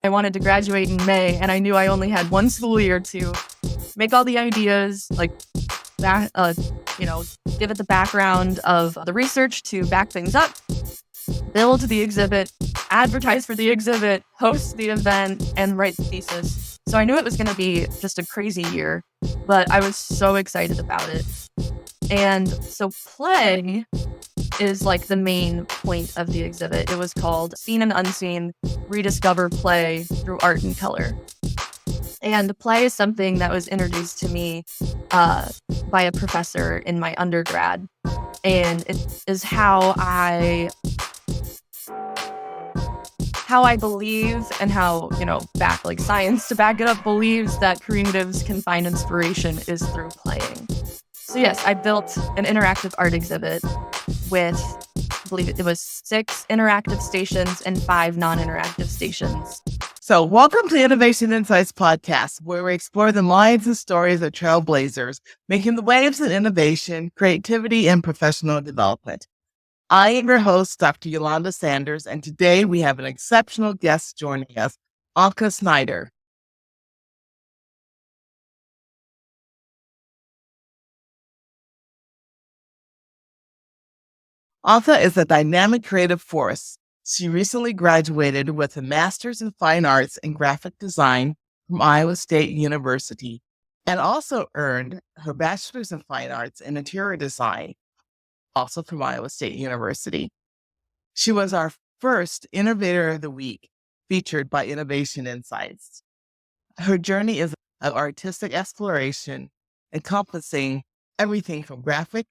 I wanted to graduate in May, and I knew I only had one school year to make all the ideas, like that, give it the background of the research to back things up, build the exhibit, advertise for the exhibit, host the event, and write the thesis. So I knew it was going to be just a crazy year, but I was so excited about it. And so play is like the main point of the exhibit. It was called Seen and Unseen, Rediscover Play Through Art and Color. And play is something that was introduced to me by a professor in my undergrad. And it is how I believe, and how, back like science to back it up, believes that creatives can find inspiration is through playing. So yes, I built an interactive art exhibit with, I believe it was 6 interactive stations and 5 non-interactive stations. So welcome to Innovation Insights Podcast, where we explore the minds and stories of trailblazers, making the waves in innovation, creativity, and professional development. I am your host, Dr. Eulanda Sanders, and today we have an exceptional guest joining us, Anka Snider. Anka is a dynamic creative force. She recently graduated with a Master's in Fine Arts and Graphic Design from Iowa State University, and also earned her Bachelor's in Fine Arts in Interior Design, also from Iowa State University. She was our first Innovator of the Week, featured by Innovation Insights. Her journey is of artistic exploration, encompassing everything from graphic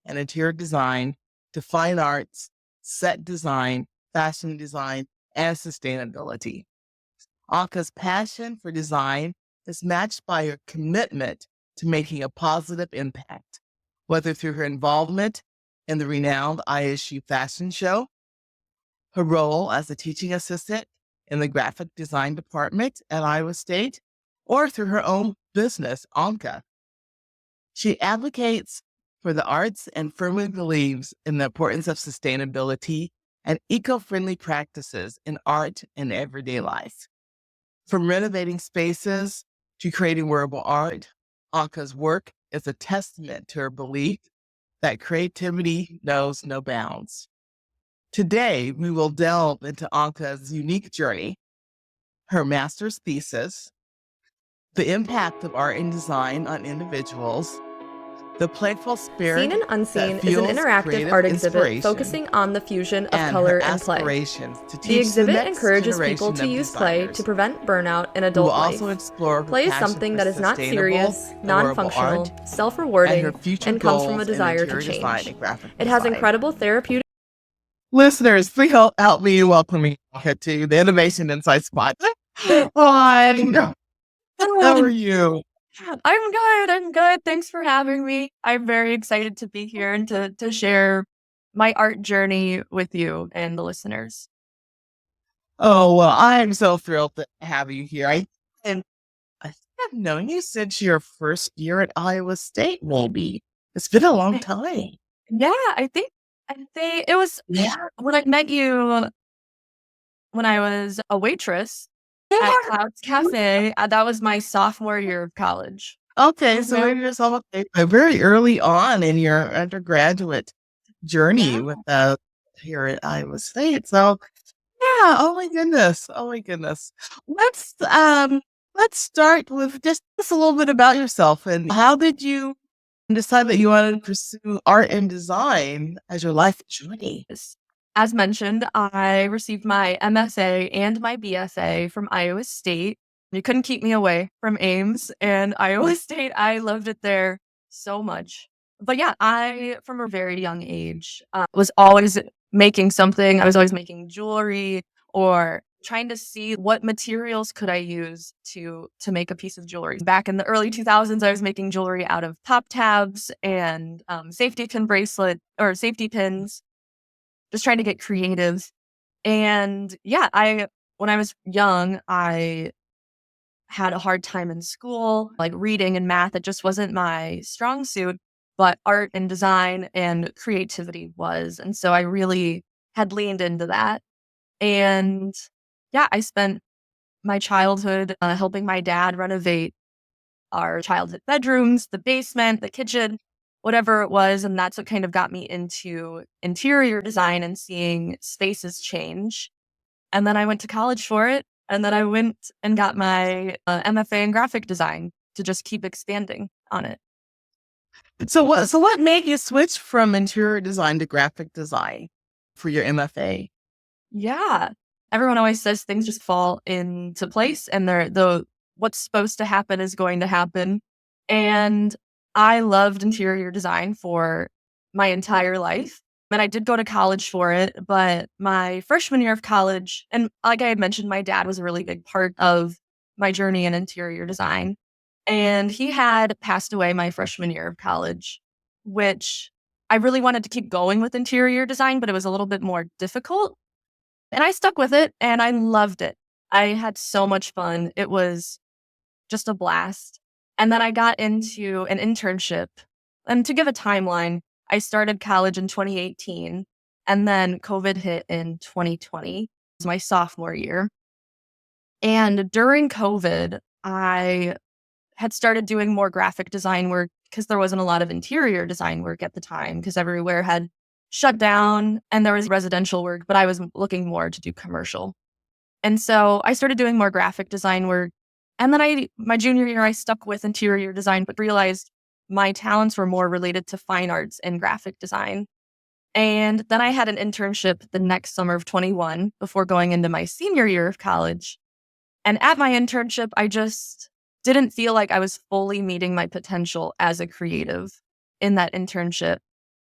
and interior design to fine arts, set design, fashion design, and sustainability. Anka's passion for design is matched by her commitment to making a positive impact, whether through her involvement in the renowned ISU fashion show, her role as a teaching assistant in the graphic design department at Iowa State, or through her own business, Anka. She advocates for the arts and firmly believes in the importance of sustainability and eco-friendly practices in art and everyday life. From renovating spaces to creating wearable art, Anka's work is a testament to her belief that creativity knows no bounds. Today, we will delve into Anka's unique journey, her master's thesis, the impact of art and design on individuals, the playful spirit Seen and Unseen that is an fuels interactive creative art exhibit inspiration, focusing on the fusion of and color her and play. aspirations to teach The exhibit next encourages people generation to of use play designers. to prevent burnout in We will adult life. also explore her Play is passion something for that is not sustainable serious, and wearable non-functional, art, and her self-rewarding, future and comes from a goals in desire to interior design change. and graphic It has design. incredible therapeutic. Listeners, please help me welcome Anka to the Innovation Insights Podcast. Hi. How are you? I'm good. Thanks for having me. I'm very excited to be here and to share my art journey with you and the listeners. Oh, well, I'm so thrilled to have you here. I think I've known you since your first year at Iowa State, maybe. It's been a long time. Yeah, I think it was when I met you when I was a waitress at Cloud's Cafe. That was my sophomore year of college. Okay, so maybe you're very early on in your undergraduate journey with here at Iowa State. So yeah, oh my goodness. Oh my goodness. Let's start with just a little bit about yourself and how did you decide that you wanted to pursue art and design as your life journey? As mentioned, I received my MFA and my BFA from Iowa State. You couldn't keep me away from Ames and Iowa State. I loved it there so much. But yeah, I, from a very young age, was always making something. I was always making jewelry or trying to see what materials could I use to make a piece of jewelry. Back in the early 2000s, I was making jewelry out of pop tabs and safety pins, just trying to get creative. And yeah, when I was young, I had a hard time in school, like reading and math. It just wasn't my strong suit, but art and design and creativity was. And so I really had leaned into that. And yeah, I spent my childhood helping my dad renovate our childhood bedrooms, the basement, the kitchen, whatever it was. And that's what kind of got me into interior design and seeing spaces change. And then I went to college for it. And then I went and got my MFA in graphic design to just keep expanding on it. So what made you switch from interior design to graphic design for your MFA? Yeah. Everyone always says things just fall into place and what's supposed to happen is going to happen. And I loved interior design for my entire life. And I did go to college for it, but my freshman year of college, and like I had mentioned, my dad was a really big part of my journey in interior design. And he had passed away my freshman year of college, which I really wanted to keep going with interior design, but it was a little bit more difficult. And I stuck with it and I loved it. I had so much fun. It was just a blast. And then I got into an internship. And to give a timeline, I started college in 2018 and then COVID hit in 2020. It was my sophomore year. And during COVID, I had started doing more graphic design work because there wasn't a lot of interior design work at the time because everywhere had shut down and there was residential work, but I was looking more to do commercial. And so I started doing more graphic design work. And then my junior year, I stuck with interior design, but realized my talents were more related to fine arts and graphic design. And then I had an internship the next summer of 21 before going into my senior year of college. And at my internship, I just didn't feel like I was fully meeting my potential as a creative in that internship.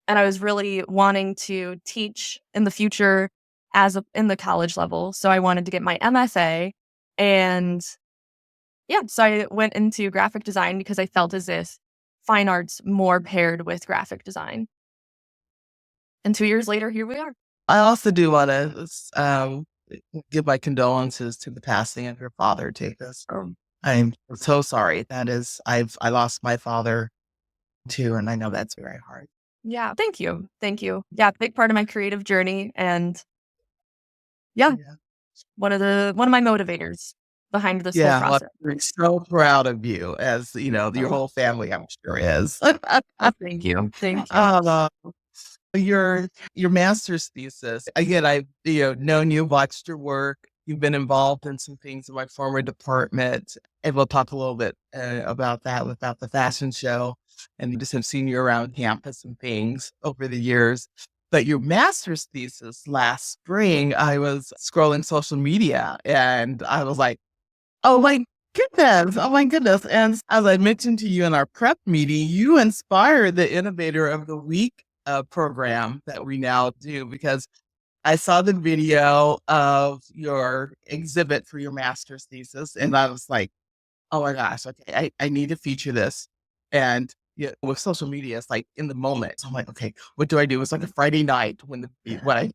And I was really wanting to teach in the future in the college level. So I wanted to get my MFA. And yeah, so I went into graphic design because I felt as if fine arts more paired with graphic design. And 2 years later, here we are. I also do want to give my condolences to the passing of your father, Tavis. I'm so sorry. I lost my father too, and I know that's very hard. Yeah, thank you. Thank you. Yeah, big part of my creative journey. And yeah, Yeah. one of my motivators behind this whole Yeah, well, process. we're so proud of you, as your Oh, whole family, I'm sure is. thank you. Thank you. Uh, your master's thesis. Again, I've known you, watched your work. You've been involved in some things in my former department, and we'll talk a little bit about that, about the fashion show, and just have seen you around campus and things over the years. But your master's thesis last spring, I was scrolling social media and I was like, oh my goodness. Oh my goodness. And as I mentioned to you in our prep meeting, you inspired the Innovator of the Week program that we now do, because I saw the video of your exhibit for your master's thesis and I was like, oh my gosh, okay, I need to feature this. And yeah, with social media, it's like in the moment. So I'm like, okay, what do I do? It's like a Friday night when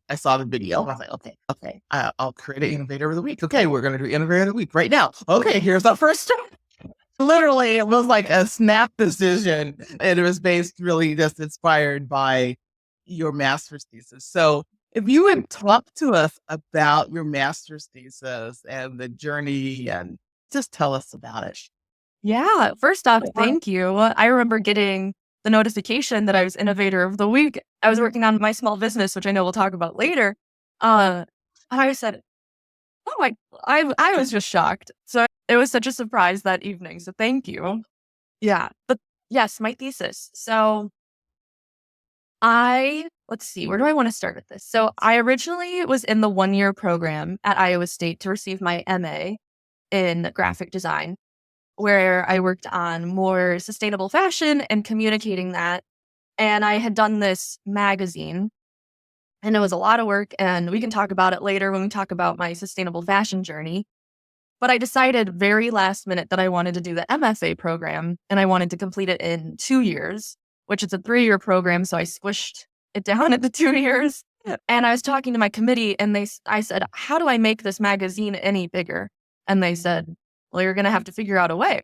I saw the video. I was like, okay, I'll create an Innovator of the Week. Okay, we're gonna do Innovator of the Week right now. Okay, here's our first step. Literally, it was like a snap decision, and it was based really just inspired by your master's thesis. So if you would talk to us about your master's thesis and the journey and just tell us about it. Yeah, first off, thank you. I remember getting the notification that I was Innovator of the Week. I was working on my small business, which I know we'll talk about later. And I said, oh, I was just shocked. So it was such a surprise that evening. So thank you. Yeah. But yes, my thesis. So let's see, where do I want to start with this? So I originally was in the 1-year program at Iowa State to receive my MA in graphic design, where I worked on more sustainable fashion and communicating that. And I had done this magazine, and it was a lot of work. And we can talk about it later when we talk about my sustainable fashion journey. But I decided very last minute that I wanted to do the MFA program and I wanted to complete it in 2 years, which is a 3-year program. So I squished it down into 2 years. And I was talking to my committee and I said, how do I make this magazine any bigger? And they said, well, you're going to have to figure out a way.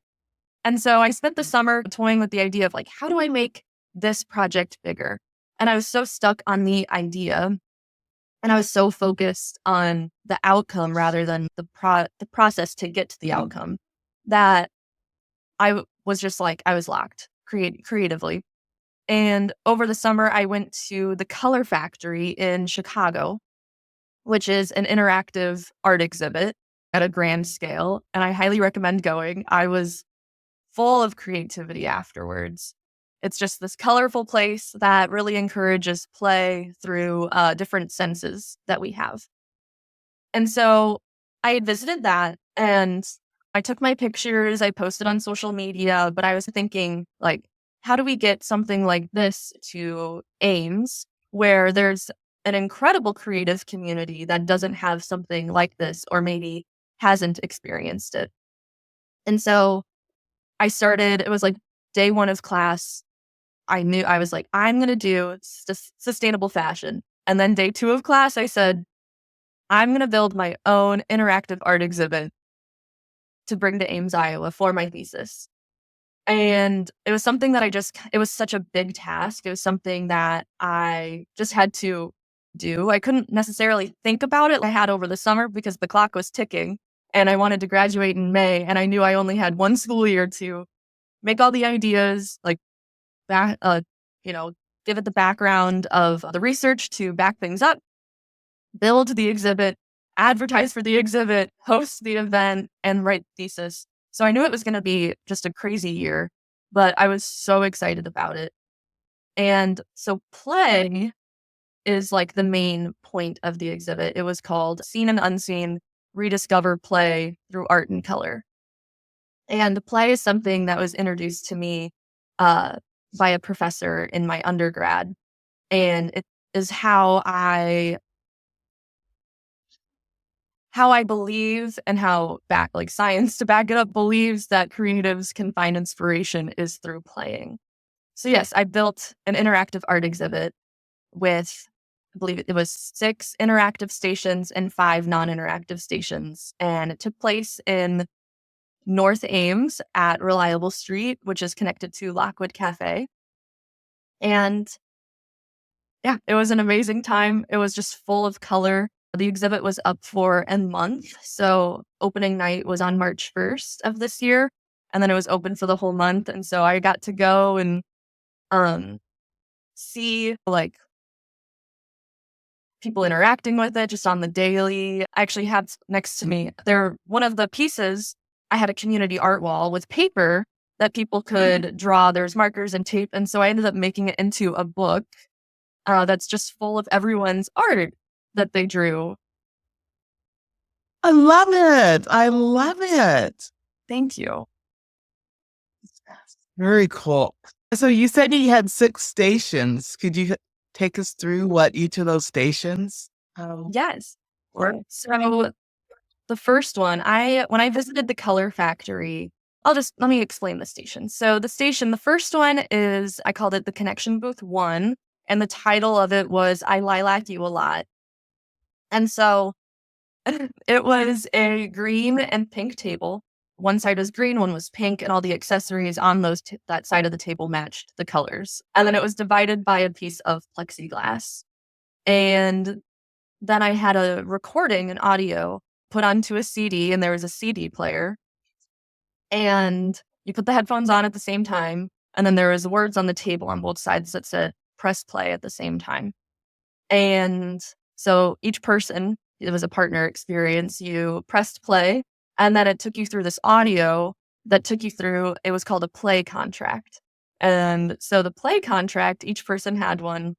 And so I spent the summer toying with the idea of like, how do I make this project bigger? And I was so stuck on the idea And I was so focused on the outcome rather than the process to get to the outcome that was just like, I was locked creatively. And over the summer, I went to the Color Factory in Chicago, which is an interactive art exhibit at a grand scale. And I highly recommend going. I was full of creativity afterwards. It's just this colorful place that really encourages play through different senses that we have. And so I had visited that and I took my pictures, I posted on social media, but I was thinking, like, how do we get something like this to Ames where there's an incredible creative community that doesn't have something like this or maybe hasn't experienced it? And so it was like day one of class. I was like, I'm going to do sustainable fashion. And then day two of class, I said, I'm going to build my own interactive art exhibit to bring to Ames, Iowa for my thesis. And it was something that it was such a big task. It was something that I just had to do. I couldn't necessarily think about it. I had over the summer because the clock was ticking and I wanted to graduate in May. And I knew I only had one school year to make all the ideas, like back, you know, give it the background of the research to back things up, build the exhibit, advertise for the exhibit, host the event, and write the thesis. So I knew it was going to be just a crazy year, but I was so excited about it. And so play is like the main point of the exhibit. It was called Seen and Unseen: Rediscover Play Through Art and Color. And play is something that was introduced to me uh, by a professor in my undergrad. And it is how I believe and how like science to back it up believes that creatives can find inspiration is through playing. So yes, I built an interactive art exhibit with, I believe it was 6 interactive stations and 5 non-interactive stations. And it took place in North Ames at Reliable Street, which is connected to Lockwood Cafe. And yeah, it was an amazing time. It was just full of color. The exhibit was up for a month. So opening night was on March 1st of this year. And then it was open for the whole month. And so I got to go and um see like people interacting with it just on the daily. I actually had next to me there one of the pieces, I had a community art wall with paper that people could draw. There's markers and tape. And so I ended up making it into a book that's just full of everyone's art that they drew. I love it. I love it. Thank you. Very cool. So you said you had 6 stations. Could you take us through what each of those stations? Yes. Or So the first one, when I visited the Color Factory, let me explain the station. So the first one is, I called it the Connection Booth 1, and the title of it was I Lilac You a Lot. And so it was a green and pink table. One side was green, one was pink, and all the accessories on that side of the table matched the colors. And then it was divided by a piece of plexiglass. And then I had a recording, an audio put onto a CD, and there was a CD player. And you put the headphones on at the same time. And then there was words on the table on both sides that said press play at the same time. And so each person, it was a partner experience. You pressed play, and then it took you through this audio that took you through, it was called a play contract. And so the play contract, each person had one.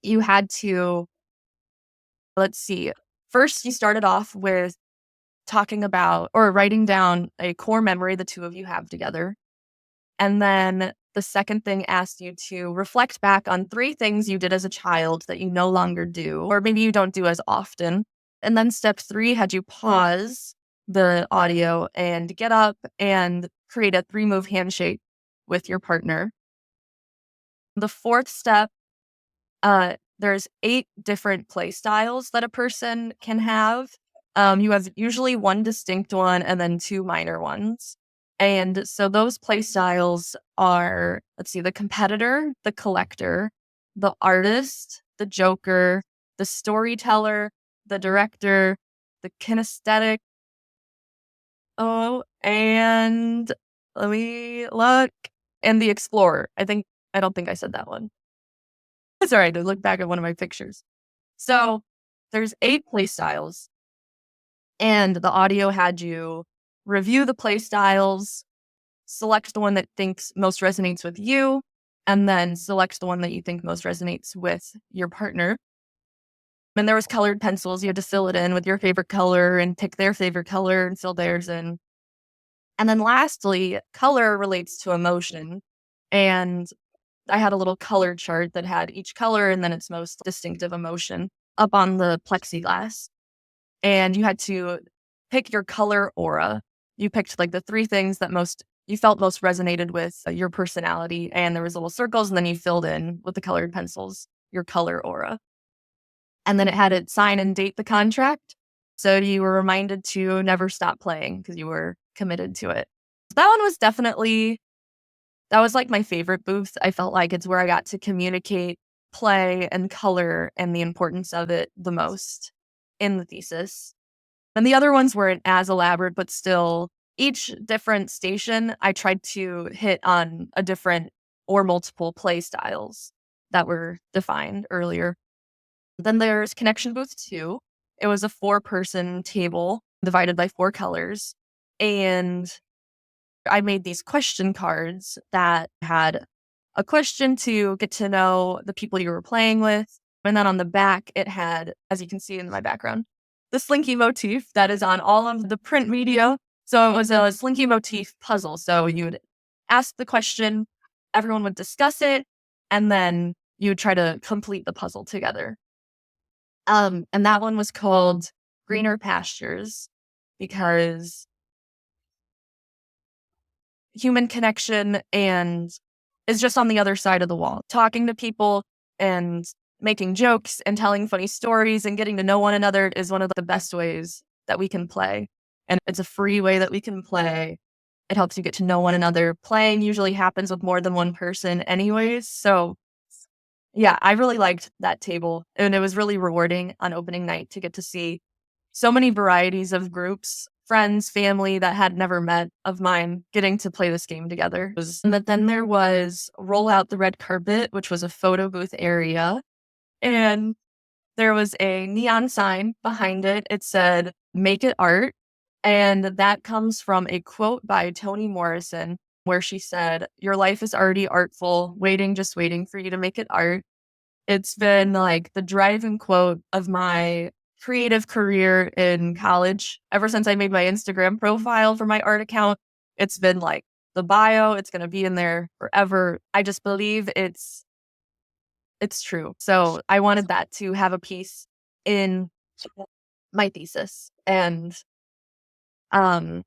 You had to, let's see, first you started off with talking about or writing down a core memory the two of you have together. And then the second thing asked you to reflect back on 3 things you did as a child that you no longer do, or maybe you don't do as often. And then step 3 had you pause the audio and get up and create a 3-move handshake with your partner. The fourth step, there's 8 different play styles that a person can have. You have usually one distinct one and then 2 minor ones. And so those play styles are, let's see, the competitor, the collector, the artist, the joker, the storyteller, the director, the kinesthetic. Oh, and let me look. And the explorer. I don't think I said that one. It's all right to look back at one of my pictures. So there's 8 play styles, and the audio had you review the play styles, select the one that thinks most resonates with you, and then select the one that you think most resonates with your partner. And there was colored pencils. You had to fill it in with your favorite color and pick their favorite color and fill theirs in. And then lastly, color relates to emotion. And I had a little color chart that had each color and then its most distinctive emotion up on the plexiglass. And you had to pick your color aura. You picked like the 3 things that you felt most resonated with your personality. And there was little circles, and then you filled in with the colored pencils your color aura. And then it had it sign and date the contract. So you were reminded to never stop playing because you were committed to it. That one was that was like my favorite booth. I felt like it's where I got to communicate play and color and the importance of it the most in the thesis. And the other ones weren't as elaborate, but still, each different station, I tried to hit on a different or multiple play styles that were defined earlier. Then there's Connection Booth 2. It was a 4-person table divided by 4 colors. And I made these question cards that had a question to get to know the people you were playing with. And then on the back, it had, as you can see in my background, the slinky motif that is on all of the print media. So it was a slinky motif puzzle. So you would ask the question, everyone would discuss it, and then you would try to complete the puzzle together. And that one was called Greener Pastures because human connection and is just on the other side of the wall, talking to people and making jokes and telling funny stories and getting to know one another is one of the best ways that we can play. And it's a free way that we can play. It helps you get to know one another. Playing usually happens with more than one person anyways. So yeah, I really liked that table. And it was really rewarding on opening night to get to see so many varieties of groups, friends, family that had never met of mine getting to play this game together. But then there was Roll Out the Red Carpet, which was a photo booth area. And there was a neon sign behind it. It said, "Make it art." And that comes from a quote by Toni Morrison, where she said, "Your life is already artful, just waiting for you to make it art." It's been like the driving quote of my creative career in college. Ever since I made my Instagram profile for my art account, it's been like the bio, it's going to be in there forever. I just believe it's true. So I wanted that to have a piece in my thesis. And um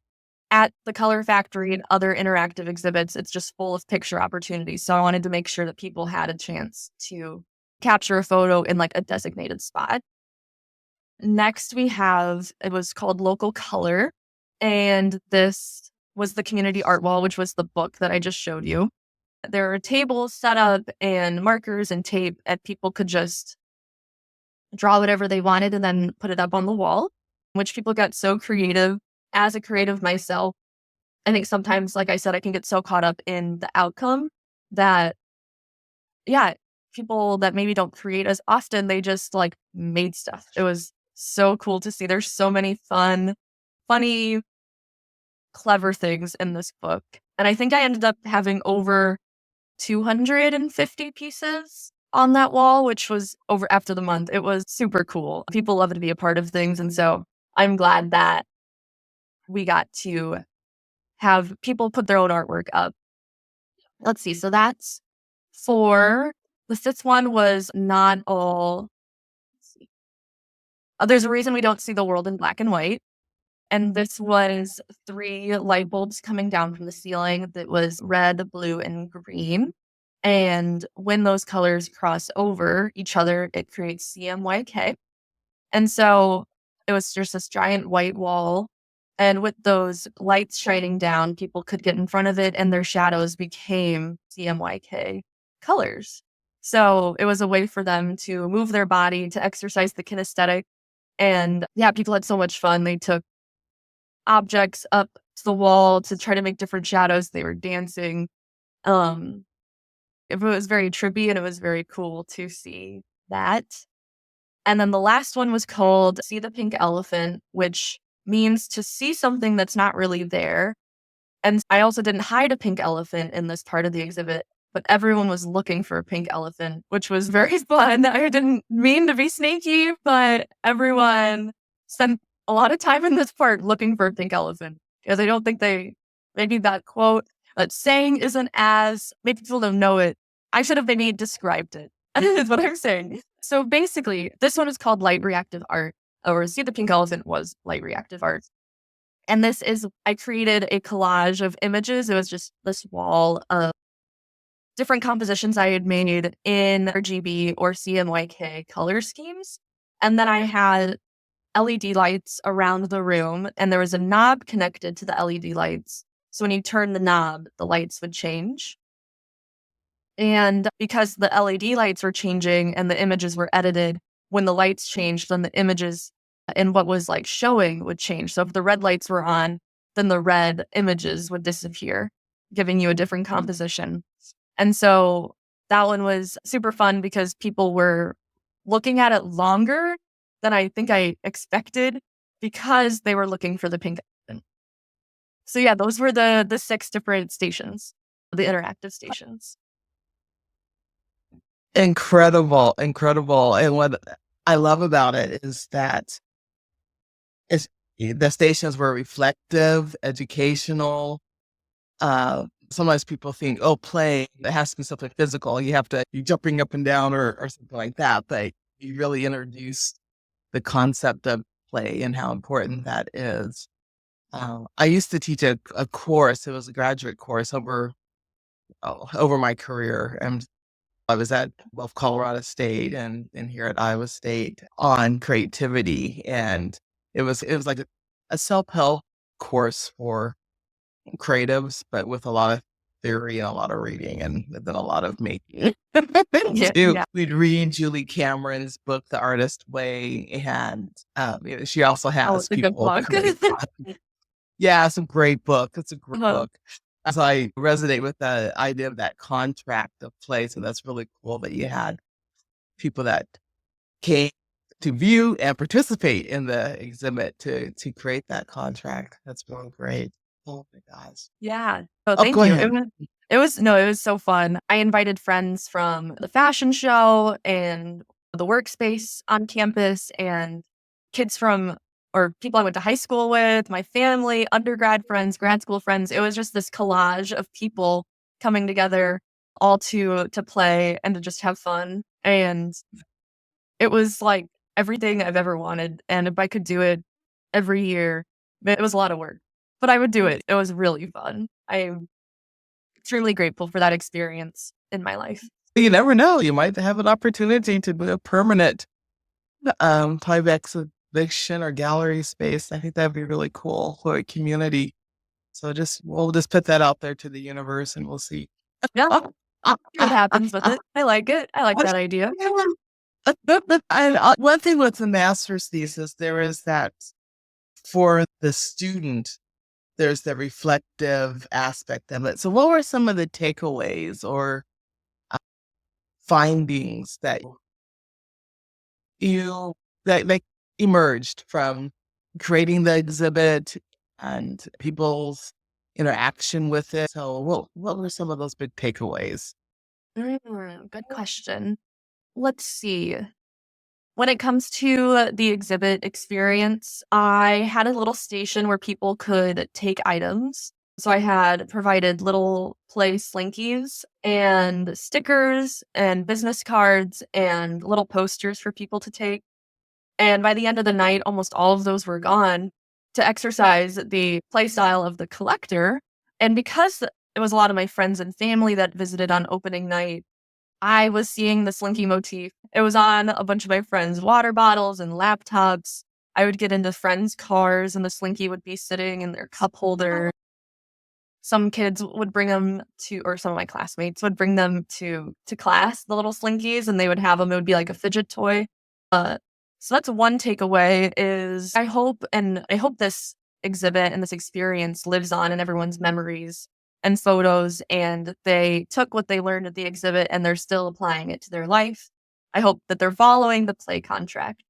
at the Color Factory and other interactive exhibits, it's just full of picture opportunities. So I wanted to make sure that people had a chance to capture a photo in like a designated spot. Next, it was called Local Color. And this was the community art wall, which was the book that I just showed you. There were tables set up and markers and tape, and people could just draw whatever they wanted and then put it up on the wall, which people got so creative. As a creative myself, I think sometimes, like I said, I can get so caught up in the outcome that, yeah, people that maybe don't create as often, they just like made stuff. It was so cool to see. There's so many funny, clever things in this book. And I think I ended up having over 250 pieces on that wall, which was over after the month. It was super cool. People love to be a part of things. And so I'm glad that we got to have people put their own artwork up. Let's see. So that's 4. The 5th one was not all. Let's see. There's a reason we don't see the world in black and white. And this was 3 light bulbs coming down from the ceiling that was red, blue, and green. And when those colors cross over each other, it creates CMYK. And so it was just this giant white wall. And with those lights shining down, people could get in front of it and their shadows became CMYK colors. So it was a way for them to move their body, to exercise the kinesthetic. And yeah, people had so much fun. They took objects up to the wall to try to make different shadows. They were dancing. Um, it was very trippy and it was very cool to see that. And then the last one was called See the Pink Elephant, which means to see something that's not really there. And I also didn't hide a pink elephant in this part of the exhibit, but everyone was looking for a pink elephant, which was very fun. I didn't mean to be sneaky, but everyone spent a lot of time in this part looking for a pink elephant because I don't think maybe that quote, that saying isn't as, maybe people don't know it. I should have maybe described it, is what I'm saying. So basically, this one is called light reactive art, or See the Pink Elephant was light reactive art. And I created a collage of images. It was just this wall of different compositions I had made in RGB or CMYK color schemes. And then I had LED lights around the room, and there was a knob connected to the LED lights. So when you turn the knob, the lights would change. And because the LED lights were changing and the images were edited, when the lights changed, then the images and what was like showing would change. So if the red lights were on, then the red images would disappear, giving you a different composition. And so that one was super fun because people were looking at it longer than I think I expected because they were looking for the pink elephant. So yeah, those were the 6 different stations, the interactive stations. Incredible, incredible. And what I love about it is that it's the stations were reflective, educational. Sometimes people think, oh, play, it has to be something physical. You jumping up and down or something like that. But you really introduced the concept of play and how important that is. I used to teach a course. It was a graduate course over my career. And I was at both Colorado State and here at Iowa State on creativity. And it was like a self-help course for creatives, but with a lot of theory and a lot of reading and then a lot of making Yeah, too. yeah. We'd read Julie Cameron's book, The Artist Way, and she also Oh, has it's a good people book. create. Yeah, it's a great book. It's a great Uh-huh. book. So I resonate with the idea of that contract of play. So that's really cool that you had people that came to view and participate in the exhibit to create that contract. That's really great. Oh my gosh. Yeah. Oh, Oh, thank go you. ahead. It was so fun. I invited friends from the fashion show and the workspace on campus and kids from or people I went to high school with, my family, undergrad friends, grad school friends. It was just this collage of people coming together all to play and to just have fun. And it was like everything I've ever wanted. And if I could do it every year, it was a lot of work, but I would do it. It was really fun. I'm extremely grateful for that experience in my life. You never know. You might have an opportunity to do a permanent type exhibition or gallery space. I think that'd be really cool for a community. So we'll just put that out there to the universe and we'll see. Yeah, see what happens with it. I like it. I like that idea. And one thing with the master's thesis, there is that for the student, there's the reflective aspect of it. So what were some of the takeaways or findings you that emerged from creating the exhibit and people's interaction with it? So what were some of those big takeaways? Good question. Let's see. When it comes to the exhibit experience, I had a little station where people could take items. So I had provided little play slinkies and stickers and business cards and little posters for people to take. And by the end of the night, almost all of those were gone to exercise the play style of the collector. And because it was a lot of my friends and family that visited on opening night, I was seeing the slinky motif. It was on a bunch of my friends' water bottles and laptops. I would get into friends' cars and the slinky would be sitting in their cup holder. some kids would bring them to, or some of my classmates would bring them to class, the little slinkies, and they would have them. It would be like a fidget toy. Uh, so that's one takeaway is I hope this exhibit and this experience lives on in everyone's memories and photos, and they took what they learned at the exhibit and they're still applying it to their life. I hope that they're following the play contract.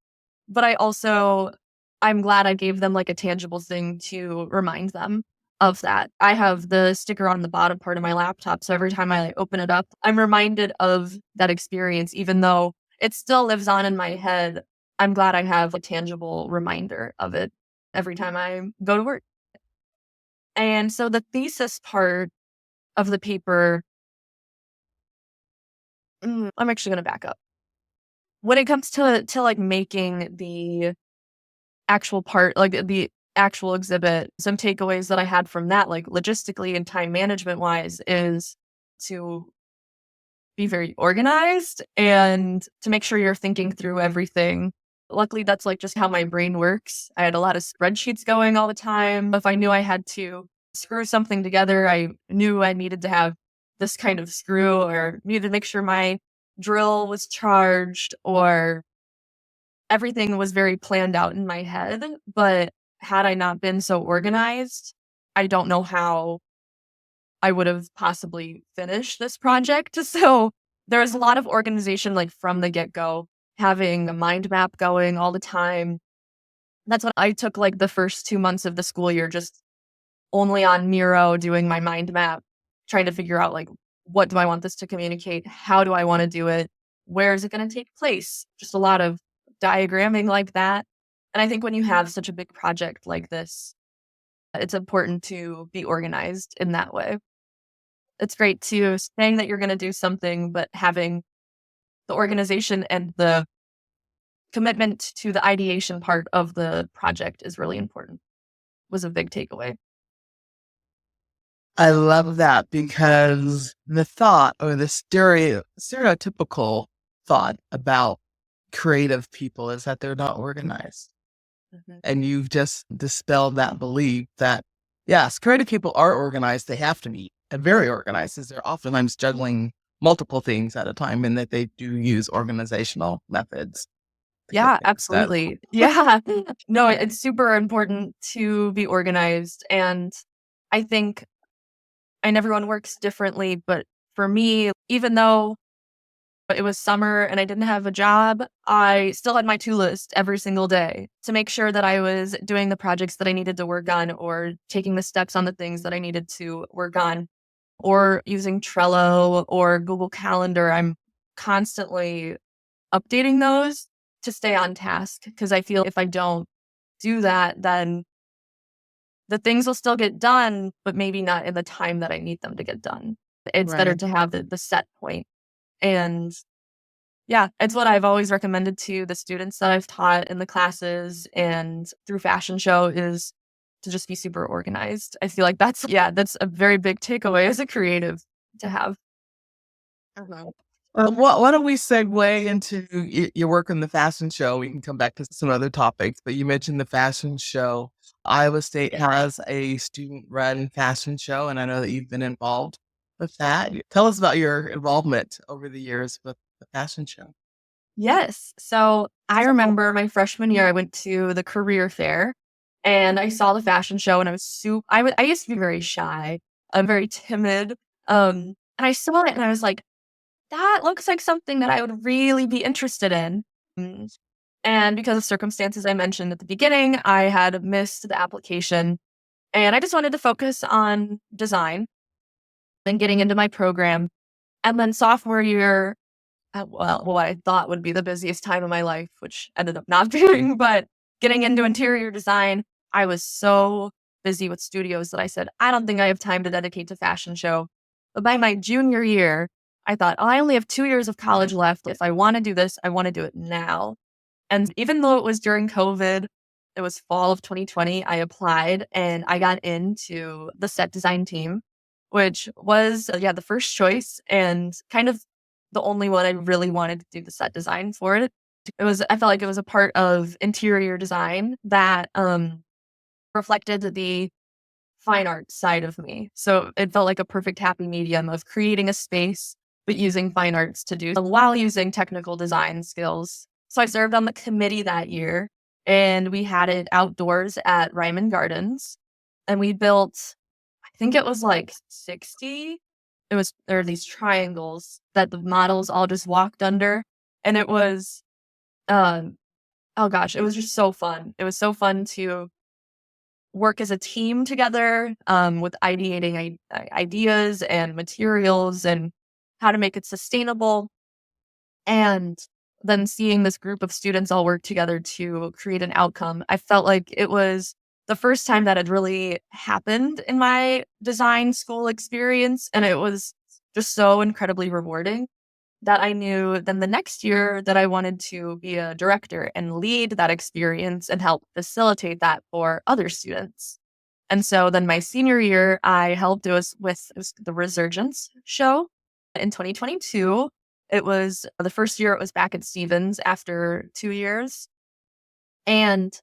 But I'm glad I gave them like a tangible thing to remind them of that. I have the sticker on the bottom part of my laptop, so every time I like, open it up, I'm reminded of that experience, even though it still lives on in my head. I'm glad I have a tangible reminder of it every time I go to work. And so the thesis part of the paper, I'm actually going to back up. When it comes to like making the actual part, like the actual exhibit, some takeaways that I had from that, like logistically and time management wise, is to be very organized and to make sure you're thinking through everything. Luckily, that's like just how my brain works. I had a lot of spreadsheets going all the time. If I knew I had to screw something together, I knew I needed to have this kind of screw or needed to make sure my drill was charged, or everything was very planned out in my head. But had I not been so organized, I don't know how I would have possibly finished this project. So there was a lot of organization, like from the get go, having a mind map going all the time. That's what I took like the first 2 months of the school year, just only on Miro doing my mind map, trying to figure out like, what do I want this to communicate? How do I want to do it? Where is it going to take place? Just a lot of diagramming like that. And I think when you have such a big project like this, it's important to be organized in that way. It's great to saying that you're going to do something, but having the organization and the commitment to the ideation part of the project is really important, was a big takeaway. I love that because the thought or the stereotypical thought about creative people is that they're not organized. Mhm. And you've just dispelled that belief that, yes, creative people are organized. They have to be and very organized, as they're oftentimes juggling multiple things at a time, and that they do use organizational methods to get Yeah, things done. absolutely. Yeah. No, it's super important to be organized. And I think, and everyone works differently, but for me, even though it was summer and I didn't have a job, I still had my to list every single day to make sure that I was doing the projects that I needed to work on, or taking the steps on the things that I needed to work on, or using Trello or Google Calendar. I'm constantly updating those to stay on task, because I feel if I don't do that, then the things will still get done, but maybe not in the time that I need them to get done. It's better Right. to have the set point. And yeah, it's what I've always recommended to the students that I've taught in the classes and through fashion show, is to just be super organized. I feel like that's a very big takeaway as a creative to have. Uh-huh. Why don't we segue into your work in the fashion show? We can come back to some other topics, but you mentioned the fashion show. Iowa State has a student-run fashion show, and I know that you've been involved with that. Tell us about your involvement over the years with the fashion show. Yes. So I remember my freshman year, I went to the career fair and I saw the fashion show, and I was I used to be very shy. I'm very timid. And I saw it and I was like, that looks like something that I would really be interested in. Mm, And because of circumstances I mentioned at the beginning, I had missed the application, and I just wanted to focus on design and getting into my program. And then sophomore year, well, what I thought would be the busiest time of my life, which ended up not being, but getting into interior design, I was so busy with studios that I said, I don't think I have time to dedicate to fashion show. But by my junior year, I thought, oh, I only have 2 years of college left. If I want to do this, I want to do it now. And even though it was during COVID, it was fall of 2020, I applied and I got into the set design team, which was, yeah, the first choice and kind of the only one I really wanted to do the set design for it. I felt like it was a part of interior design that reflected the fine art side of me. So it felt like a perfect happy medium of creating a space, but using fine arts to do while using technical design skills. So I served on the committee that year, and we had it outdoors at Ryman Gardens. And we built, I think it was like 60. There are these triangles that the models all just walked under. And it was, um, oh gosh, it was just so fun. It was so fun to work as a team together, with ideating ideas and materials and how to make it sustainable. And then seeing this group of students all work together to create an outcome, I felt like it was the first time that had really happened in my design school experience. And it was just so incredibly rewarding that I knew then the next year that I wanted to be a director and lead that experience and help facilitate that for other students. And so then my senior year, I helped. It was the Resurgence show in 2022. It was the first year it was back at Stevens after 2 years. And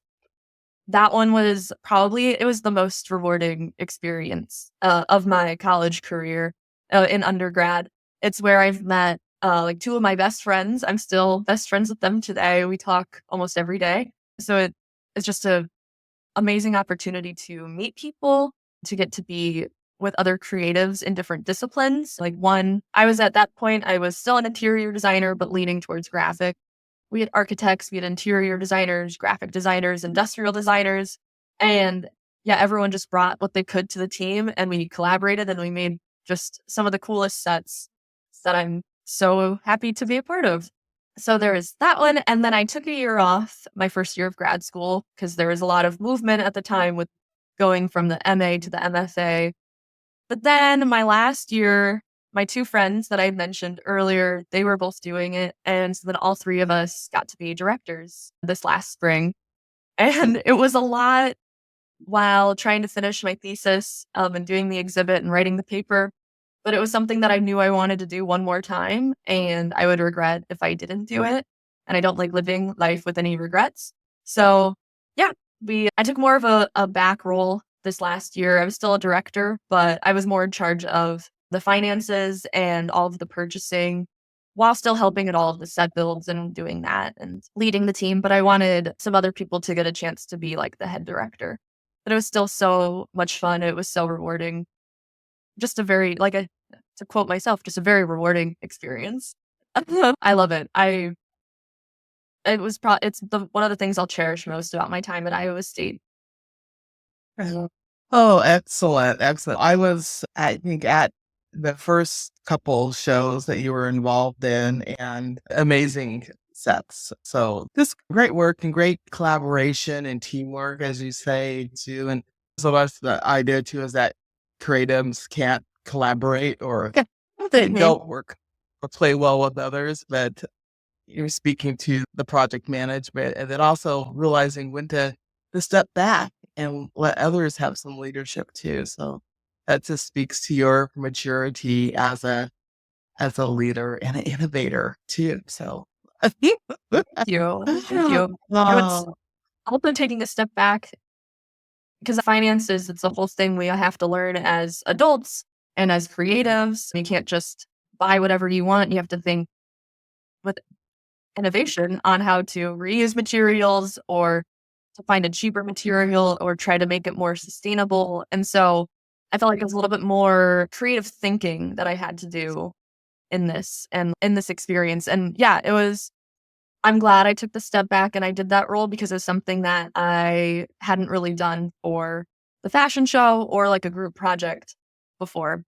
that one was probably it was the most rewarding experience of my college career in undergrad. It's where I've met like two of my best friends. I'm still best friends with them today. We talk almost every day. So it's just a amazing opportunity to meet people, to get to be with other creatives in different disciplines. Like I was at that point, I was still an interior designer, but leaning towards graphic. We had architects, we had interior designers, graphic designers, industrial designers. And yeah, everyone just brought what they could to the team and we collaborated and we made just some of the coolest sets that I'm so happy to be a part of. So there was that one. And then I took a year off my first year of grad school because there was a lot of movement at the time with going from the MA to the MFA. But then my last year, my two friends that I mentioned earlier, they were both doing it. And so then all three of us got to be directors this last spring. And it was a lot while trying to finish my thesis and doing the exhibit and writing the paper. But it was something that I knew I wanted to do one more time, and I would regret if I didn't do it. And I don't like living life with any regrets. So yeah, I took more of a back role this last year. I was still a director, but I was more in charge of the finances and all of the purchasing while still helping at all of the set builds and doing that and leading the team. But I wanted some other people to get a chance to be like the head director. But it was still so much fun. It was so rewarding. Just a very, to quote myself, just a very rewarding experience. I love it. It's one of the things I'll cherish most about my time at Iowa State. Uh, Oh, excellent, excellent. I was, I think, at the first couple shows that you were involved in and amazing sets. So this great work and great collaboration and teamwork, as you say, too. And so that's the idea too, is that creatives can't collaborate or Yeah. they Mhm. don't work or play well with others, but you're speaking to the project management and then also realizing when to step back and let others have some leadership too. So that just speaks to your maturity as a leader and an innovator too. So Thank you. Thank you. It's oh, also taking a step back because finances, it's a whole thing we have to learn as adults and as creatives. You can't just buy whatever you want. You have to think with innovation on how to reuse materials or to find a cheaper material or try to make it more sustainable. And so I felt like it was a little bit more creative thinking that I had to do in this and in this experience. And yeah, I'm glad I took the step back and I did that role because it's something that I hadn't really done for the fashion show or like a group project before.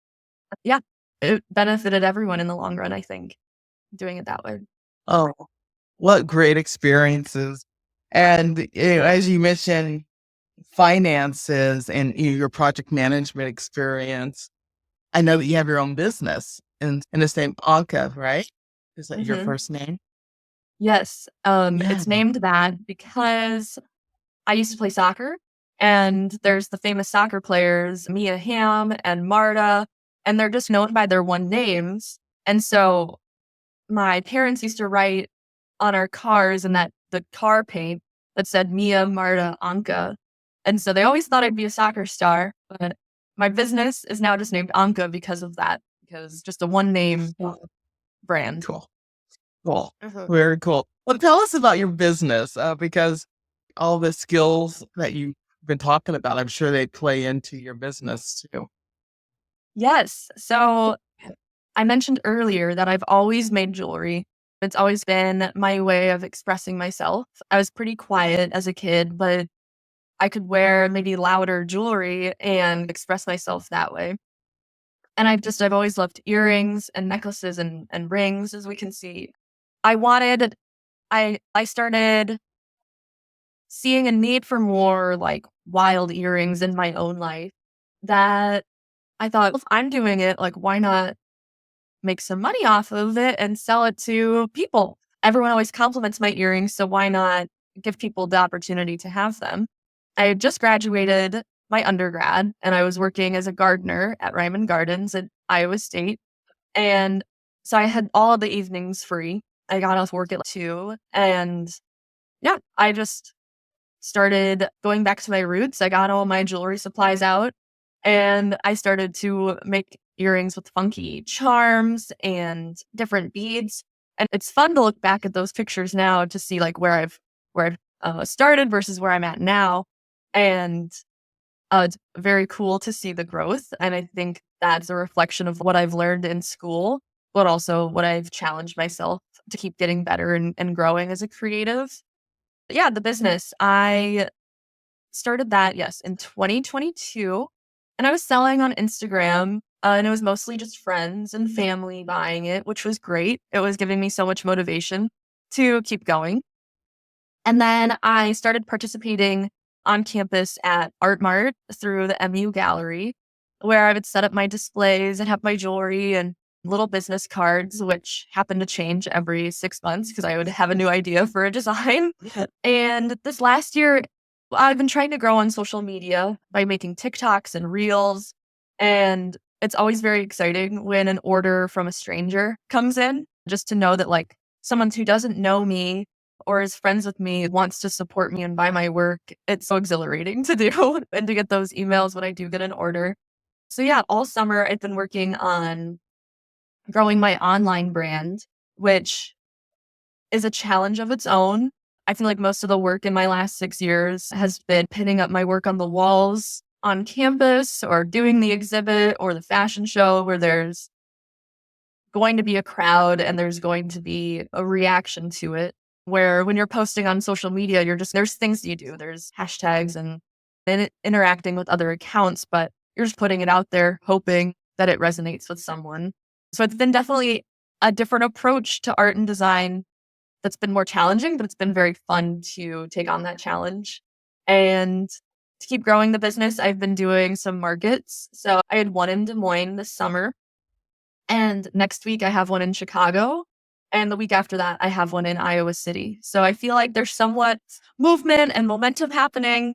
Yeah, it benefited everyone in the long run, I think, doing it that way. oh, what great experiences. And as you mentioned, finances and your project management experience. I know that you have your own business in the same Anka, right? Is that your Mhm. first name? Yes, Yeah. it's named that because I used to play soccer, and there's the famous soccer players, Mia Hamm and Marta, and they're just known by their one names. And so my parents used to write on our cars and that the car paint that said Mia, Marta, Anka. And so they always thought I'd be a soccer star, but my business is now just named Anka because of that, because just a one name brand. Cool. Cool. Very cool. Well, tell us about your business because all the skills that you've been talking about, I'm sure they play into your business too. Yes. So I mentioned earlier that I've always made jewelry. It's always been my way of expressing myself. I was pretty quiet as a kid, but I could wear maybe louder jewelry and express myself that way. And I've always loved earrings and necklaces and rings, as we can see. I wanted I started seeing a need for more like wild earrings in my own life that I thought, if I'm doing it, like why not make some money off of it and sell it to people? Everyone always compliments my earrings, so why not give people the opportunity to have them? I had just graduated my undergrad and I was working as a gardener at Ryman Gardens at Iowa State. And so I had all of the evenings free. I got off work at 2 and yeah, I just started going back to my roots. I got all my jewelry supplies out and I started to make earrings with funky charms and different beads. And it's fun to look back at those pictures now to see like where I've started versus where I'm at now. And it's very cool to see the growth. And I think that's a reflection of what I've learned in school, but also what I've challenged myself to keep getting better and growing as a creative. But yeah, the business. I started that, yes, in 2022. And I was selling on Instagram. And it was mostly just friends and family buying it, which was great. It was giving me so much motivation to keep going. And then I started participating on campus at Art Mart through the MU Gallery, where I would set up my displays and have my jewelry and little business cards, which happened to change every 6 months because I would have a new idea for a design. And this last year, I've been trying to grow on social media by making TikToks and reels. And it's always very exciting when an order from a stranger comes in, just to know that like someone who doesn't know me or is friends with me wants to support me and buy my work. It's so exhilarating to do and to get those emails when I do get an order. So yeah, all summer I've been working on growing my online brand, which is a challenge of its own. I feel like most of the work in my last 6 years has been pinning up my work on the walls on campus or doing the exhibit or the fashion show where there's going to be a crowd and there's going to be a reaction to it. Where when you're posting on social media, there's things you do, there's hashtags and interacting with other accounts, but you're just putting it out there, hoping that it resonates with someone. So it's been definitely a different approach to art and design that's been more challenging, but it's been very fun to take on that challenge. And to keep growing the business, I've been doing some markets. So I had one in Des Moines this summer. And next week I have one in Chicago. And the week after that, I have one in Iowa City. So I feel like there's somewhat movement and momentum happening.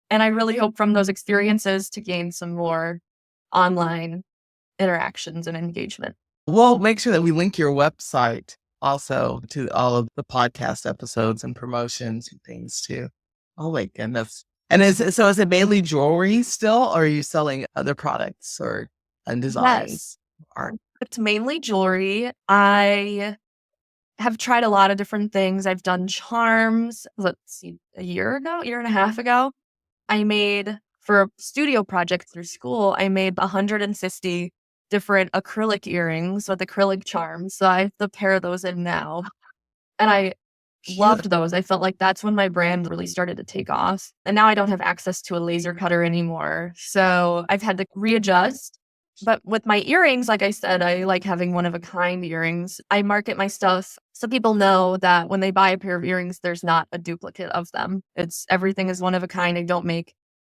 And I really hope from those experiences to gain some more online interactions and engagement. We'll make sure that we link your website also to all of the podcast episodes and promotions and things too. Oh my goodness. And is it mainly jewelry still, or are you selling other products or and Yes, designs? Art? it's mainly jewelry. I have tried a lot of different things. I've done charms. Let's see, a year and a half ago, I made for a studio project through school, I made 150 different acrylic earrings with acrylic charms. So I have the pair of those in now. And I Cute. loved those. I felt like that's when my brand really started to take off. And now I don't have access to a laser cutter anymore. So I've had to readjust. But with my earrings, like I said, I like having one of a kind earrings. I market my stuff so people know that when they buy a pair of earrings, there's not a duplicate of them. It's everything is one of a kind. I don't make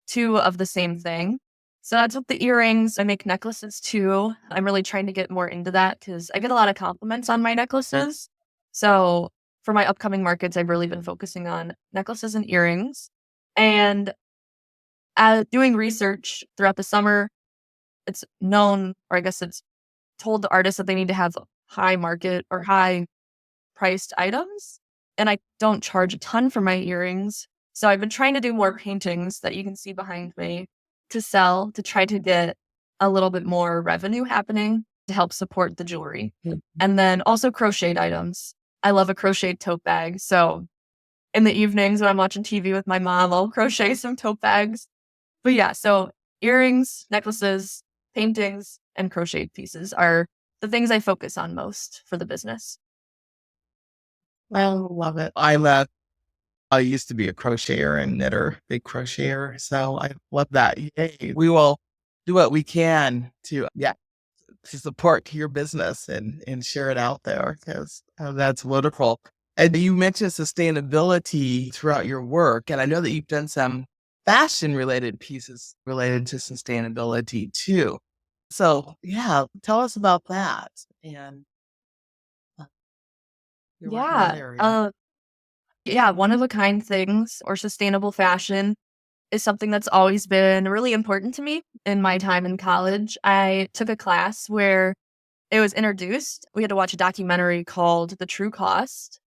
two of the same thing. So that's with the earrings. I make necklaces too. I'm really trying to get more into that because I get a lot of compliments on my necklaces. So for my upcoming markets, I've really been focusing on necklaces and earrings. And doing research throughout the summer, it's known, or I guess it's told to artists that they need to have high market or high priced items. And I don't charge a ton for my earrings. So I've been trying to do more paintings that you can see behind me to sell to try to get a little bit more revenue happening to help support the jewelry. And then also crocheted items. I love a crocheted tote bag. So in the evenings when I'm watching TV with my mom, I'll crochet some tote bags. But yeah, so earrings, necklaces, paintings, and crocheted pieces are the things I focus on most for the business. I love it. I used to be a crocheter and knitter, big crocheter. So I love that. Yay. We will do what we can to, yeah, to support your business and share it out there because that's wonderful. And you mentioned sustainability throughout your work. And I know that you've done some fashion related pieces related to sustainability too. So yeah, tell us about that and uh, your work in that Yeah. area. Yeah, one of a kind things or sustainable fashion is something that's always been really important to me in my time in college. I took a class where it was introduced. We had to watch a documentary called The True Cost,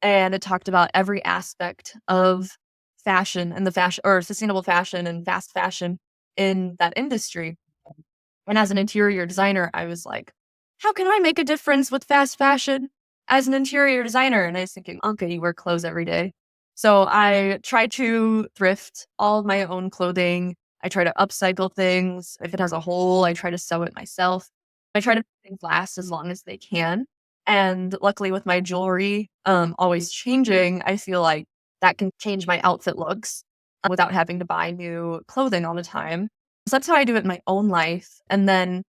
and it talked about every aspect of fashion and the fashion or sustainable fashion and fast fashion in that industry. And as an interior designer, I was like, how can I make a difference with fast fashion as an interior designer? And I was thinking, Anka, you wear clothes every day. So I try to thrift all of my own clothing. I try to upcycle things. If it has a hole, I try to sew it myself. I try to make things last as long as they can. And luckily with my jewelry always changing, I feel like that can change my outfit looks without having to buy new clothing all the time. So that's how I do it in my own life. And then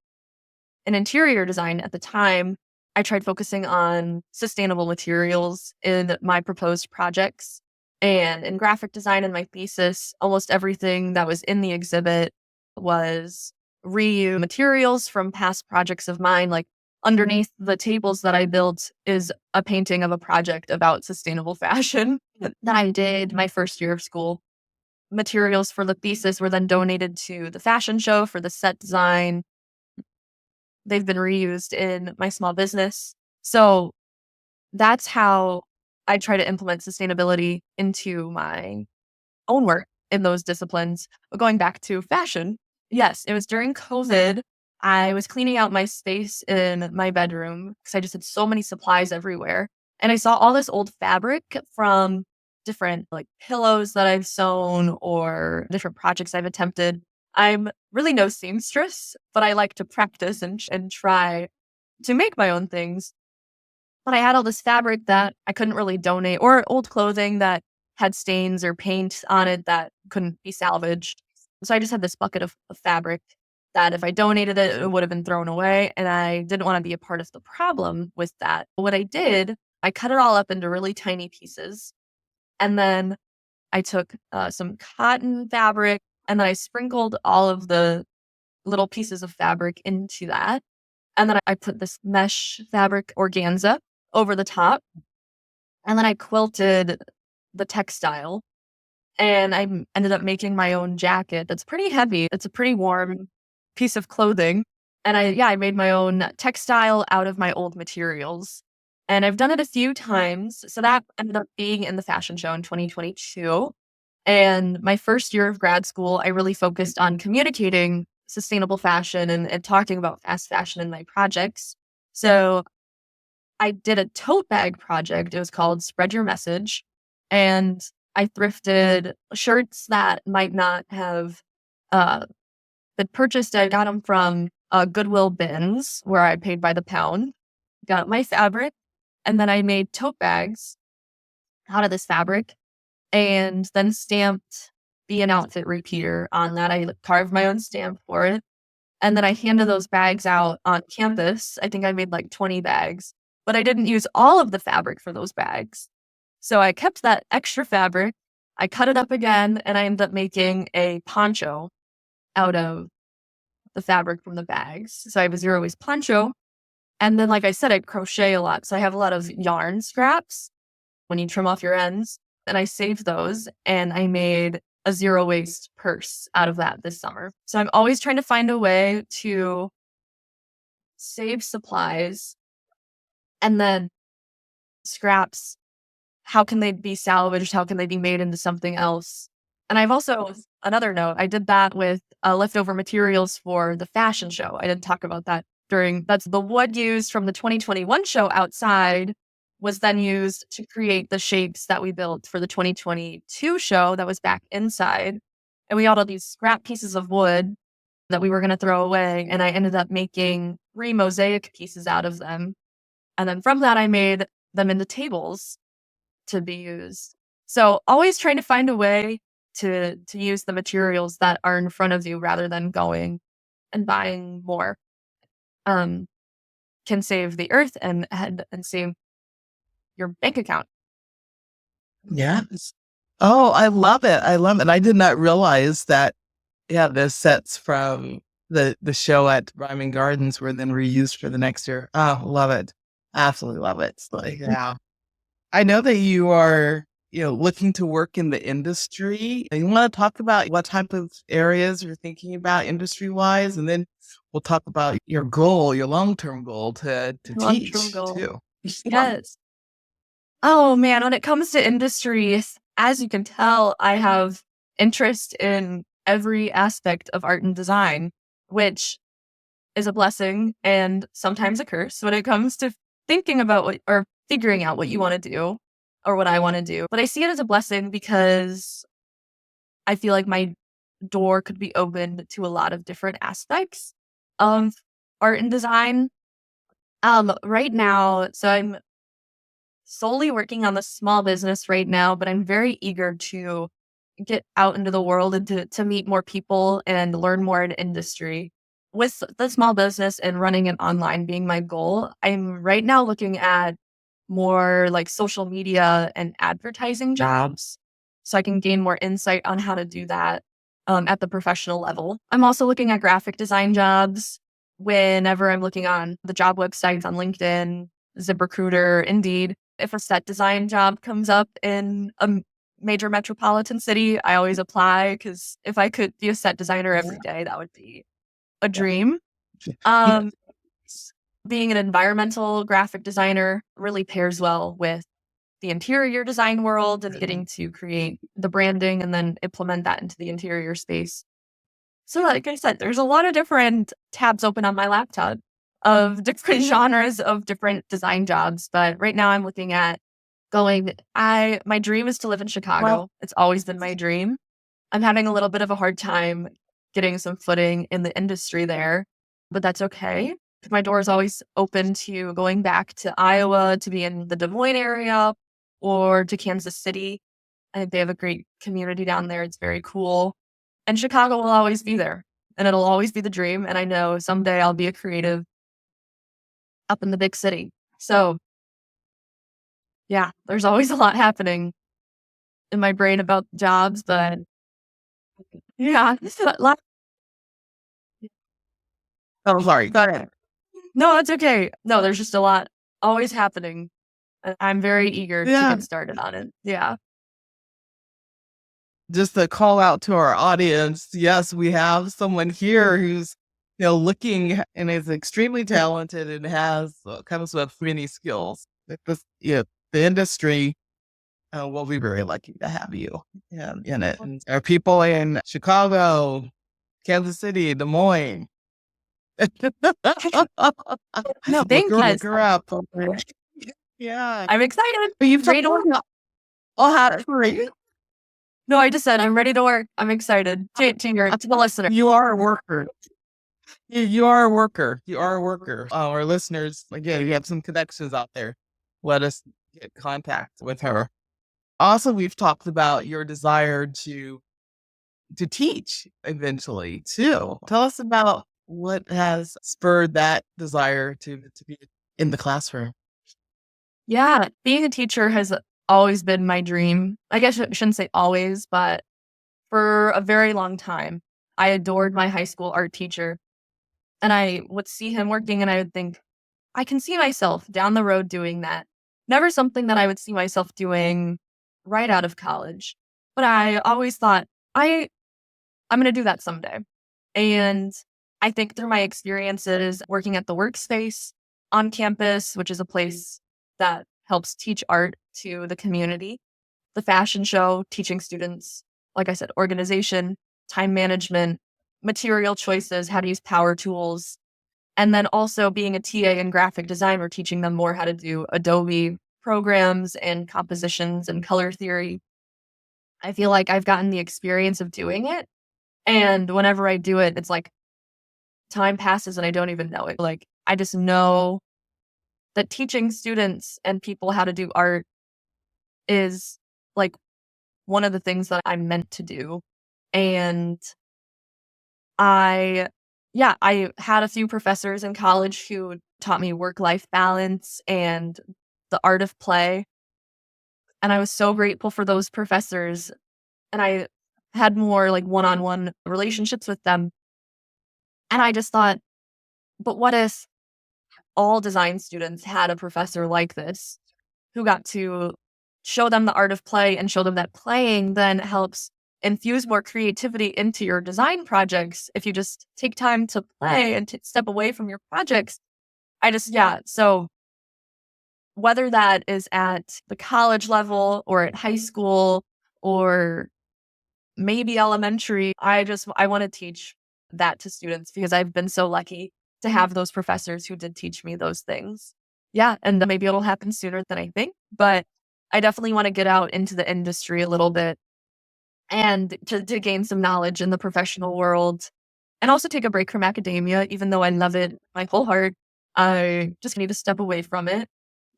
in interior design at the time, I tried focusing on sustainable materials in my proposed projects. And in graphic design and my thesis, almost everything that was in the exhibit was reuse materials from past projects of mine. Like underneath the tables that I built is a painting of a project about sustainable fashion that I did my first year of school. Materials for the thesis were then donated to the fashion show for the set design. They've been reused in my small business. So that's how I try to implement sustainability into my own work in those disciplines. But going back to fashion, yes, it was during COVID. I was cleaning out my space in my bedroom because I just had so many supplies everywhere. And I saw all this old fabric from different like pillows that I've sewn or different projects I've attempted. I'm really no seamstress, but I like to practice and try to make my own things. But I had all this fabric that I couldn't really donate or old clothing that had stains or paint on it that couldn't be salvaged. So I just had this bucket of fabric that if I donated it, it would have been thrown away. And I didn't want to be a part of the problem with that. What I did, I cut it all up into really tiny pieces. And then I took some cotton fabric and then I sprinkled all of the little pieces of fabric into that. And then I put this mesh fabric organza over the top. And then I quilted the textile and ended up making my own jacket that's pretty heavy. It's a pretty warm piece of clothing. And I made my own textile out of my old materials. And I've done it a few times. So that ended up being in the fashion show in 2022. And my first year of grad school, I really focused on communicating sustainable fashion and talking about fast fashion in my projects. So I did a tote bag project. It was called Spread Your Message. And I thrifted shirts that might not have uh, been purchased. I got them from Goodwill bins where I paid by the pound, got my fabric, and then I made tote bags out of this fabric and then stamped be an outfit repeater on that. I carved my own stamp for it. And then I handed those bags out on campus. I think I made like 20 bags, but I didn't use all of the fabric for those bags. So I kept that extra fabric. I cut it up again and I ended up making a poncho out of the fabric from the bags. So I have a zero waste poncho. And then, like I said, I crochet a lot. So I have a lot of yarn scraps when you trim off your ends. And I saved those and I made a zero waste purse out of that this summer. So I'm always trying to find a way to save supplies and then scraps. How can they be salvaged? How can they be made into something else? And I've also, another note, I did that with leftover materials for the fashion show. I didn't talk about that that's the wood used from the 2021 show outside was then used to create the shapes that we built for the 2022 show that was back inside. And we had all these scrap pieces of wood that we were going to throw away. And I ended up making 3 mosaic pieces out of them. And then from that, I made them into tables to be used. So always trying to find a way to use the materials that are in front of you rather than going and buying more. Can save the earth and save your bank account. Yes. Oh, I love it. I love it. I did not realize that, yeah, the sets from the show at Rhyming Gardens were then reused for the next year. Oh, love it. Absolutely love it. It's like, yeah. I know that you are, looking to work in the industry. And you want to talk about what type of areas you're thinking about industry wise, and then we'll talk about your goal, your long-term goal to Long-term teach goal. too. Yes. Oh man, when it comes to industries, as you can tell, I have interest in every aspect of art and design, which is a blessing and sometimes a curse when it comes to thinking about what or figuring out what you want to do or what I want to do. But I see it as a blessing because I feel like my door could be opened to a lot of different aspects of art and design. Right now, so I'm solely working on the small business right now, but I'm very eager to get out into the world and to meet more people and learn more in industry. With the small business and running it online being my goal, I'm right now looking at more like social media and advertising jobs so I can gain more insight on how to do that at the professional level. I'm also looking at graphic design jobs whenever I'm looking on the job websites on LinkedIn, ZipRecruiter, Indeed. If a set design job comes up in a major metropolitan city, I always apply because if I could be a set designer every day, that would be a dream. Um, Being an environmental graphic designer really pairs well with the interior design world and getting to create the branding and then implement that into the interior space. So, like I said, there's a lot of different tabs open on my laptop of different genres of different design jobs. But right now I'm looking at my dream is to live in Well, Chicago. It's always been my dream. I'm having a little bit of a hard time getting some footing in the industry there, but that's okay. My door is always open to going back to Iowa to be in the Des Moines area or to Kansas City. I think they have a great community down there. It's very cool. And Chicago will always be there and it'll always be the dream. And I know someday I'll be a creative up in the big city. So yeah, there's always a lot happening in my brain about jobs, but yeah, oh, sorry. Go ahead. no, that's okay. No, there's just a lot always happening. And I'm very eager to Yeah. get started on it. Yeah. Just a call out to our audience. Yes, we have someone here who's, looking and is extremely talented and comes with many skills. The industry we'll be very lucky to have you in it. And our people in Chicago, Kansas City, Des Moines. No, thank you. Look her up. Yeah. I'm excited. You've Ready to work. I'll have to. No, I just said I'm ready to work. I'm excited. To the listener. You are a worker. You are a worker. You are a worker. Our listeners, again, you have some connections out there. Let us get contact with her. Also, we've talked about your desire to teach eventually too. Tell us about what has spurred that desire to be in the classroom. Yeah, being a teacher has always been my dream. I guess I shouldn't say always, but for a very long time, I adored my high school art teacher. And I would see him working and I would think, I can see myself down the road doing that. Never something that I would see myself doing right out of college. But I always thought, I'm going to do that someday. And I think through my experiences working at the workspace on campus, which is a place that helps teach art to the community, the fashion show, teaching students like I said, organization, time management, material choices, how to use power tools, and then also being a TA in graphic design, we're teaching them more how to do Adobe programs and compositions and color theory. I feel like I've gotten the experience of doing it. And whenever I do it, it's like time passes and I don't even know it. Like, I just know that teaching students and people how to do art is like one of the things that I'm meant to do. And I, yeah, I had a few professors in college who taught me work life balance and the art of play. And I was so grateful for those professors. And I had more like one on one relationships with them. And I just thought, but what if all design students had a professor like this who got to show them the art of play and show them that playing then helps infuse more creativity into your design projects if you just take time to play and step away from your projects. Yeah. So whether that is at the college level or at high school or maybe elementary, I want to teach that to students because I've been so lucky to have those professors who did teach me those things. Yeah, and maybe it'll happen sooner than I think, but I definitely want to get out into the industry a little bit and to gain some knowledge in the professional world and also take a break from academia, even though I love it my whole heart. I just need to step away from it.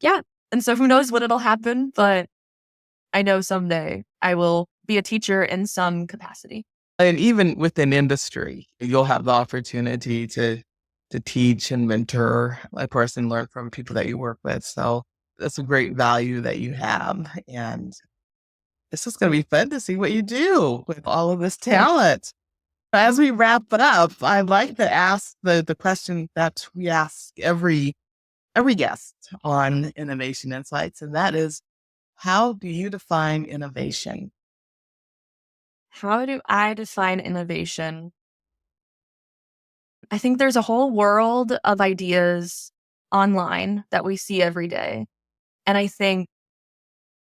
Yeah. And so who knows when it'll happen, but I know someday I will be a teacher in some capacity. And even within industry, you'll have the opportunity to teach and mentor, of course, and learn from people that you work with. So that's a great value that you have. And it's just going to be fun to see what you do with all of this talent. As we wrap it up, I'd like to ask the question that we ask every guest on Innovation Insights, and that is, how do you define innovation? How do I define innovation? I think there's a whole world of ideas online that we see every day. And I think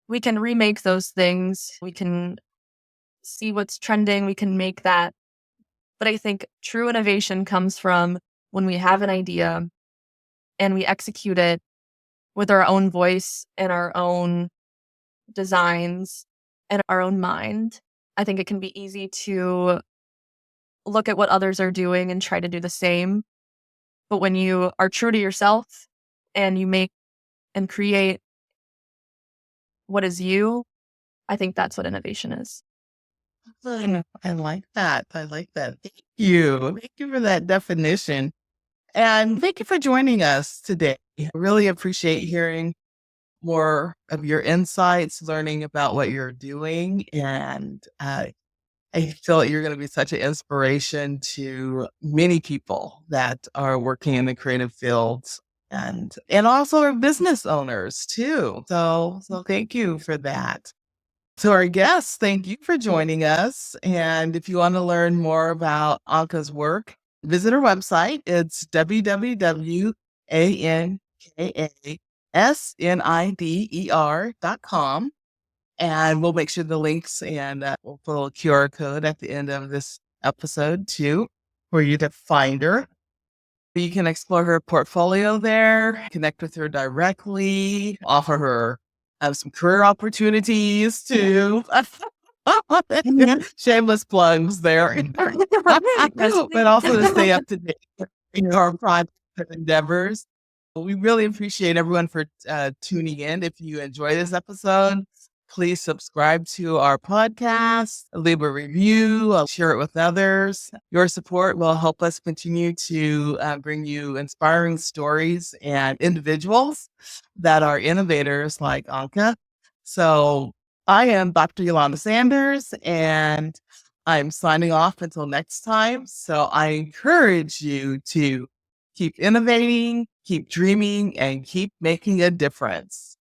we can remake those things. We can see what's trending. We can make that. But I think true innovation comes from when we have an idea and we execute it with our own voice and our own designs and our own mind. I think it can be easy to look at what others are doing and try to do the same. But when you are true to yourself and you make and create what is you, I think that's what innovation is. I like that. I like that. Thank you. Thank you for that definition. And thank you for joining us today. I really appreciate hearing more of your insights, learning about what you're doing. And I feel like you're going to be such an inspiration to many people that are working in the creative fields and also our business owners too. So thank you for that. So our guests, thank you for joining us. And if you want to learn more about Anka's work, visit her website. It's www.ankasnider.com. And we'll make sure the links and we'll put a little QR code at the end of this episode too, for you to find her. You can explore her portfolio there, connect with her directly, offer her some career opportunities too. Shameless plugs there. But also to stay up to date in our project endeavors. We really appreciate everyone for tuning in. If you enjoy this episode, please subscribe to our podcast, leave a review, share it with others. Your support will help us continue to bring you inspiring stories and individuals that are innovators like Anka. So I am Dr. Eulanda Sanders, and I'm signing off until next time. So I encourage you to keep innovating, keep dreaming, and keep making a difference.